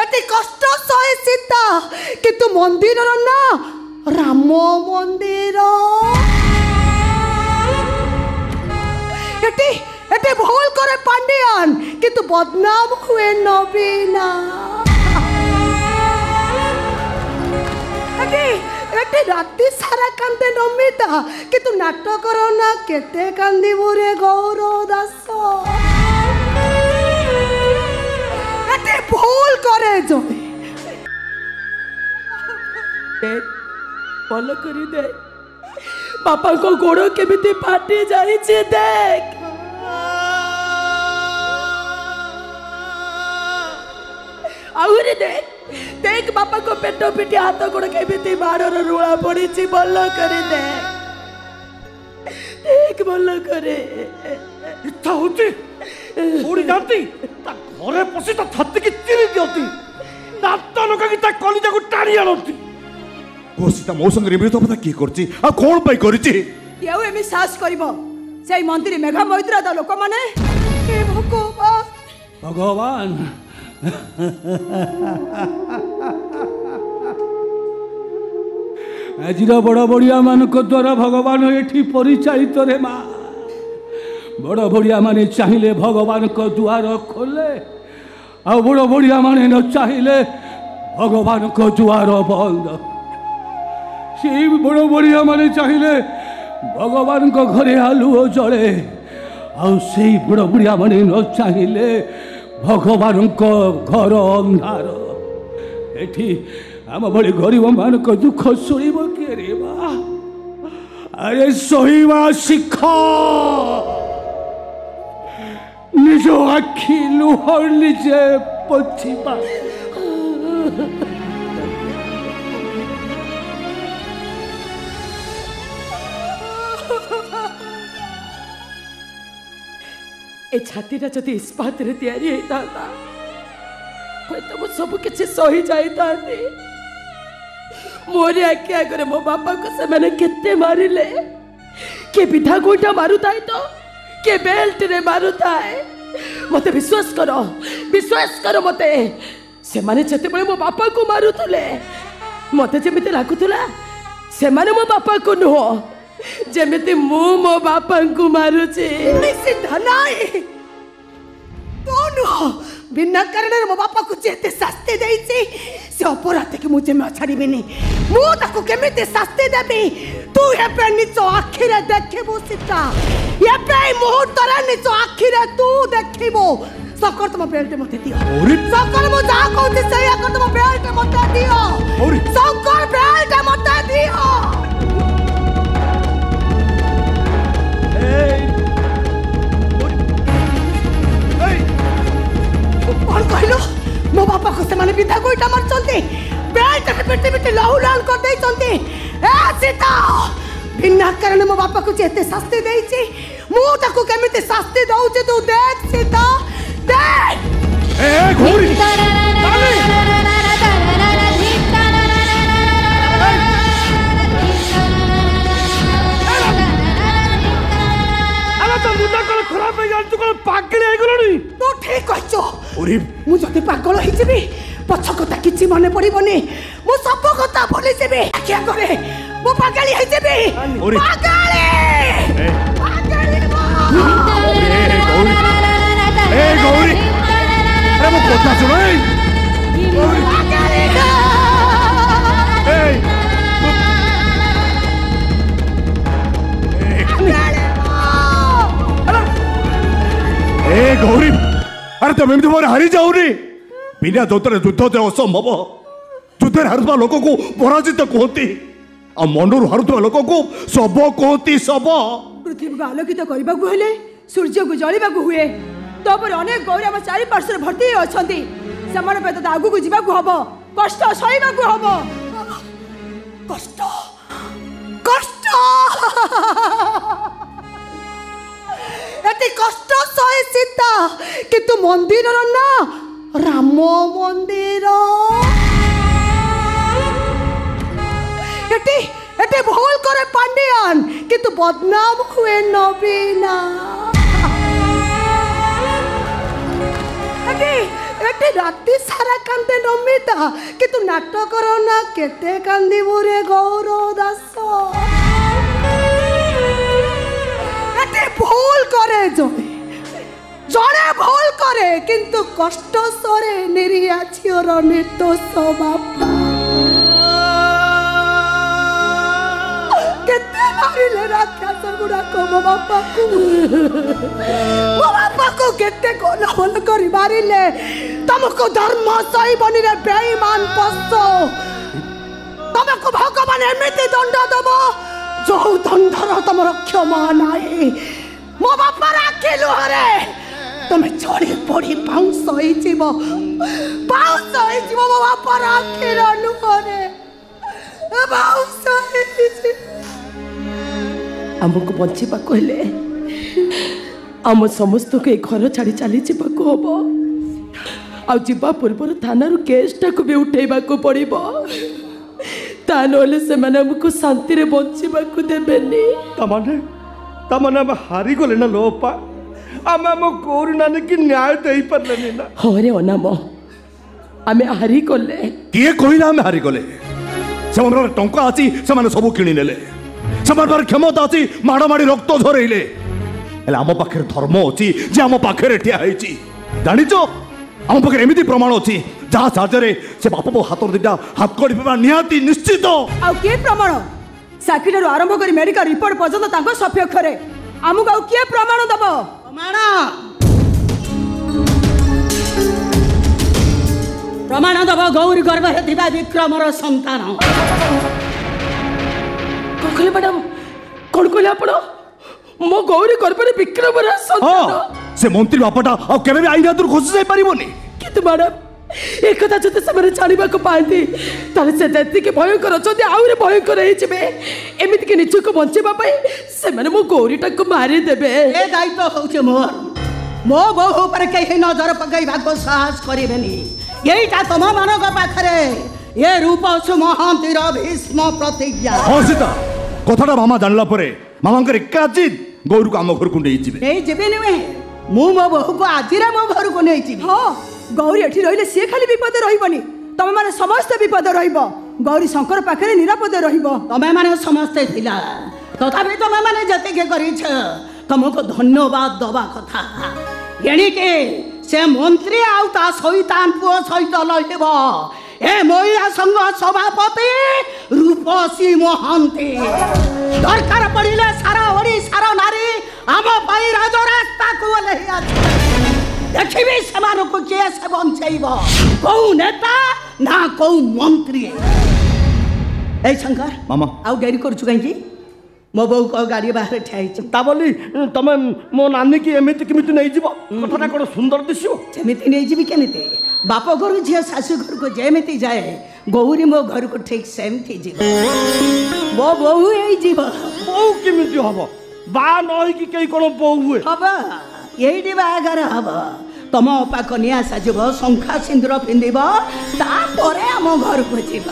এতে কষ্ট সহে সীতা কিন্তু মন্দিরর না রাম মন্দির এটি এটি ভুল করে পান্ডিয়ান কিন্তু বদনাম হুয়ে নবীনা এটি এটি রাতি সারা কান্দে নমিতা কিন্তু নাটকর না কেতে কান্দিবু রে গৌর দাস এটি ভুল করে জমি ଭଲ କରି ଦେ ବାପାଙ୍କ ଗୋଡ଼ କେମିତି ଫାଟି ଯାଇଛି ଦେଖ ଆହୁରି ଦେଖ ଦେଖ ବାପାଙ୍କ ପେଟ ପିଠି ହାତ ଗୋଡ଼ କେମିତି ମାଡ଼ର ରୁଳା ପଡ଼ିଛି ଭଲ କରି ଦେ ଦେଖ ଭଲ କରେ ଇଚ୍ଛା ହଉଛି ଉଡ଼ି ଯାଆନ୍ତି ତା ଘରେ ପଶି ତା ଛାତିକି ଚିରି ଦିଅନ୍ତି ଦାନ୍ତ ଲଗାକି ତା କଲିଜାକୁ ଟାଣି ଆଣନ୍ତି ସୀତା ମୋ ସାଙ୍ଗରେ ଏମିତି କଥା କିଏ କରିଛି ଆଉ କ'ଣ ପାଇଁ କରିଛି କେଉ ଏମିତି ସାହସ କରିବ ସେଇ ମନ୍ଦିର ମେଘା ମୈତ୍ର ତା ଲୋକମାନେ ହେ ଭଗବାନ ଆଜିର ବଡ଼ ବଡ଼ିଆ ମାନଙ୍କ ଦ୍ୱାରା ଭଗବାନ ଏଠି ପରିଚାଳିତ ରେ ମା ବଡ଼ ବଡ଼ିଆ ମାନେ ଚାହିଁଲେ ଭଗବାନଙ୍କ ଦୁଆର ଖୋଲେ ଆଉ ବଡ଼ ବଡ଼ିଆ ମାନେ ନ ଚାହିଁଲେ ଭଗବାନଙ୍କ ଦୁଆର ବନ୍ଦ ସେଇ ବଡ଼ ବଡ଼ିଆ ମାନେ ଚାହିଁଲେ ଭଗବାନଙ୍କ ଘରେ ଆଲୁଅ ଜଳେ ଆଉ ସେଇ ବଡ଼ ବଡ଼ିଆ ମାନେ ନ ଚାହିଁଲେ ଭଗବାନଙ୍କ ଘର ଅନ୍ଧାର ଏଠି ଆମ ଭଳି ଗରିବ ମାନଙ୍କ ଦୁଃଖ ଶୁଣିବ କିଏ ରେ ମା ଆରେ ସହିବା ଶିଖ ନିଜ ଆଖି ଲୁହ ନିଜେ ପୋଛିବା ए छातीटा जदि इस्पात रे तैयारी होता तो मु सब किसी सही जाता मोर आखि आगे मो बापा को से मैंने केते मारिले के पिठा गोइठा मारुताए तो के बेल्ट रे मारुताए मते विश्वास करो मते से माने जते बळे मो बापा को मारुतले मते जेमिते लागुतला से माने मो बापा को नुहो जेमिति मु मो बापा को मारुचे निश्चित नाई तो नुहो बिना कारण मो बापा को जेते शास्ति देइछि से अपराध के मुझे में छाड़ीबिनी मु ताको केमिति शास्ति देबी तू हेबे निचो आखिरे देखिबो सीता हेबे मुहूर्त रे निचो आखिरे तू देखिबो सकर तुम बेल्ट मते दियो सकर मु जा कहते सही कर तुम बेल्ट मते दियो सकर बेल्ट मते दियो और कहलो मो बापा को से माने विधा कोइटा मार चलते बेल्ट के पिटे पिटे लाहू लाल कर दे चलते ए सीता बिना कारण मो बापा को जेते शास्ति देइछि मु ताको केमिते शास्ति दउचे तू देख सीता देख ए घोड़ी खराब है यार तू कल पागल है गलनी तू ठीक कहछो ओरे मु जते पागल होई जेबी पछ कथा किछि मने पड़िबनी मु सब कथा भूली जेबी क्या करे मु पागल होई जेबी पागल ए गौरी अरे मु कथा सुनो ए गौरी अरे तुम एमती मोर हारी जाऊ रे बिना जोतरे युद्ध असंभव युद्ध हारुवा लोक को पराजित कहती आ मनरू हारुवा लोक को सब कहती सब पृथ्वी को आलोकित करने को हेले सूर्य को जलिबा को हुए तपर अनेक गौरी आम चारि पार्श्व भर्ती अछंती समान पे तो आगु को जीवा को हबो कष्ट सहिबा को हबो कष्ट कष्ट एते कष्ट सहे सीता किंतु मंदिर ना राम मंदिर एते एते भूल करे पांडियान किंतु बदनाम हुए नबीना एते एते राति सारा कांदे ନମିତା କିନ୍ତୁ ନାଟକର ନା କେତେ କାନ୍ଦିବୁ ରେ ଗୌର ଦାସ ଏତେ ଭୁଲ করে ଜଣେ ଭୁଲ করে କିନ୍ତୁ କଷ୍ଟ ସରେ ନିରିଆ ଝିଅର ନିର୍ଦ୍ଦୋଷ ବାପା କେତେ ମାରିଲେ ରାକ୍ଷସ ଗୁଡାକ ମୋ ବାପାକୁ କେତେ ଗୋଲମୋଲ କରି ମାରିଲେ ତମକୁ ଧର୍ମ ସହିବନି ରେ ବେଇମାନ ପଶ ତମକୁ ଭଗବାନ ଏମିତି ଦଣ୍ଡ ଦବ ଯୋଉ ଦଣ୍ଡର ତମର କ୍ଷମା ନାହିଁ ମୋ ବାପାର ଆଖି ଲୁହରେ ତମେ ଚଳି ପଡ଼ି ପାଉଁଶ ହେଇଯିବ ମୋ ବାପାର ଆଖିର ଲୁହରେ ପାଉଁଶ ହେଇଯିବ ଆମକୁ ବଞ୍ଚିବାକୁ ହେଲେ ଆମ ସମସ୍ତଙ୍କୁ ଏ ଘର ଛାଡ଼ି ଚାଲି ଯିବାକୁ ହବ ଆଉ ଯିବା ପୂର୍ବରୁ ଥାନାରୁ କେସ୍ଟାକୁ ବି ଉଠେଇବାକୁ ପଡ଼ିବ ତା ନହେଲେ ସେମାନେ ଆମକୁ ଶାନ୍ତିରେ ବଞ୍ଚିବାକୁ ଦେବେନି ତାମାନେ ଆମେ ହାରିଗଲେ ନା ଲୋପା ଆମେ ଆମ ଗୌରୀ ନାନୀକି ନ୍ୟାୟ ଦେଇପାରିଲେନି ନା ହଁ ରେ ଅନାମ ଆମେ ହାରିଗଲେ କିଏ କହିଲା ଆମେ ହାରିଗଲେ ସେମାନଙ୍କର ଟଙ୍କା ଅଛି ସେମାନେ ସବୁ କିଣି ନେଲେ ସେମାନଙ୍କର କ୍ଷମତା ଅଛି ମାଡ଼ ମାଡ଼ି ରକ୍ତ ଝରେଇଲେ ହେଲେ ଆମ ପାଖରେ ଧର୍ମ ଅଛି ଯେ ଆମ ପାଖରେ ଠିଆ ହେଇଛି ଜାଣିଛ ଆମ ପାଖରେ ଏମିତି ପ୍ରମାଣ ଅଛି ଯାହା ସାହାଯ୍ୟରେ ସେ ବାପ ହାତର ଦିଟା ହାତ କଡ଼ି ପେବା ନିହାତି ନିଶ୍ଚିତ ଆଉ କିଏ ପ୍ରମାଣ ସାକ୍ଷୀଠାରୁ ଆରମ୍ଭ କରି ମେଡିକାଲ ରିପୋର୍ଟ ପର୍ଯ୍ୟନ୍ତ ତାଙ୍କ ସପକ୍ଷରେ ଆମକୁ ଆଉ କିଏ ପ୍ରମାଣ ଦବ ପ୍ରମାଣ ଦବ ଗୌରୀ ଗର୍ଭରେ ଥିବା ବିକ୍ରମର ସନ୍ତାନ କଣ କହିଲେ ମ୍ୟାଡାମ କଣ କହିଲେ ଆପଣ ମୋ ଗୌରୀ ଗର୍ଭରେ ବିକ୍ରମର ସନ୍ତାନ ସେ ମନ୍ତ୍ରୀ ବାପାଟା ଆଉ କେବେ ବି ଆଇନ ହାତରୁ ଖସି ଯାଇ ପାରିବନି କିନ୍ତୁ ମ୍ୟାଡାମ একথা যদি ସେମାନେ ଜାଣିବାକୁ ପାଆନ୍ତି ତାହେଲେ ସେ ଯେତିକି ଭୟଙ୍କର ଅଛନ୍ତି ଆହୁରି ଭୟଙ୍କର ହେଇଯିବେ ଏମିତିକି ନିଜକୁ ବଞ୍ଚେଇବା ପାଇଁ ସେମାନେ ମୋ ଗୌରୀଟାକୁ ମାରିଦେବେ ଏ ଦାୟିତ୍ୱ ହେଉଛି ମୋର ମୋ ବୋହୂ ଉପରେ କେହି ନଜର ପକାଇବାକୁ ସାହସ କରିବେନି ଏଇଟା ତମମାନଙ୍କ ପାଖରେ ଏ ରୂପସୁ ମହାନ୍ତିର ଭୀଷ୍ମ ପ୍ରତିଜ୍ଞା ହଁ ସୀତା କଥାଟା ମାମା ଜାଣିଲା ପରେ ମାମାଙ୍କର ଏକାଚିତ ଗୌରୀକୁ ଆମ ଘରକୁ ନେଇଯିବେ ନେଇଯିବି ନୁହେଁ ମୁଁ ମୋ ବୋହୂକୁ ଆଜିରେ ମୋ ଘରକୁ ନେଇଯିବି ହଁ ଗୌରୀ ଏଠି ରହିଲେ ସିଏ ଖାଲି ବିପଦ ରହିବନି ତମେ ମାନେ ସମସ୍ତେ ବିପଦ ରହିବ ଗୌରୀ ଶଙ୍କର ପାଖରେ ନିରାପଦ ରହିବ ତମେ ମାନେ ସମସ୍ତେ ଥିଲା ତଥାପି ତମେ ମାନେ ଯେତିକି କରିଛ ତମକୁ ଧନ୍ୟବାଦ ଦବା କଥା ଏଣିକି ସେ ମନ୍ତ୍ରୀ ଆଉ ତା ଶୈତାନ ପୁଅ ସହିତ ଲଢ଼ିବ ଏ ମହିଳା ସଂଘ ସଭାପତି ରୂପସୀ ମହାନ୍ତି ଦରକାର ପଡ଼ିଲେ ସାରା ଓଡ଼ିଶାର ନାରୀ ଆମ ପାଇଁ ରାଜରାସ୍ତାକୁ ଓହ୍ଲେଇ ଅଛି ଦେଖିବି ସେମାନଙ୍କୁ କିଏ ସେ ବଞ୍ଚେଇବ କୋଉ ନେତା ନା କୋଉ ମନ୍ତ୍ରୀ এই শঙ্কর মামা ଆଉ ଡେରି କରୁଛୁ କାହିଁକି ମୋ ବୋଉ ଗାଡ଼ି ବାହାରେ ଠିଆ ହେଇଛି ତା ବୋଲି ତମେ ମୋ ନାନୀକି ଏମିତି କେମିତି ନେଇଯିବ କଥାଟା କ'ଣ ସୁନ୍ଦର ଦିଶିବ ସେମିତି ନେଇଯିବି କେମିତି ବାପ ଘରୁ ଝିଅ ଶାଶୁ ଘରକୁ ଯେମିତି ଯାଏ ଗୌରୀ ମୋ ଘରକୁ ଠିକ୍ ସେମିତି ଯିବ ମୋ ବୋହୂ ଏଇ ଯିବ ବୋଉ କେମିତି ହବ ବାହା ନ ହେଇକି କେହି କ'ଣ ବୋଉ ହୁଏ ହବ ଏଇଠି ବାହାଘର ହବ ତମ ଅପା କନିଆ ସାଜିବ ଶଙ୍ଖା ସିନ୍ଦୁର ପିନ୍ଧିବ ତାପରେ ଆମ ଘରକୁ ଯିବ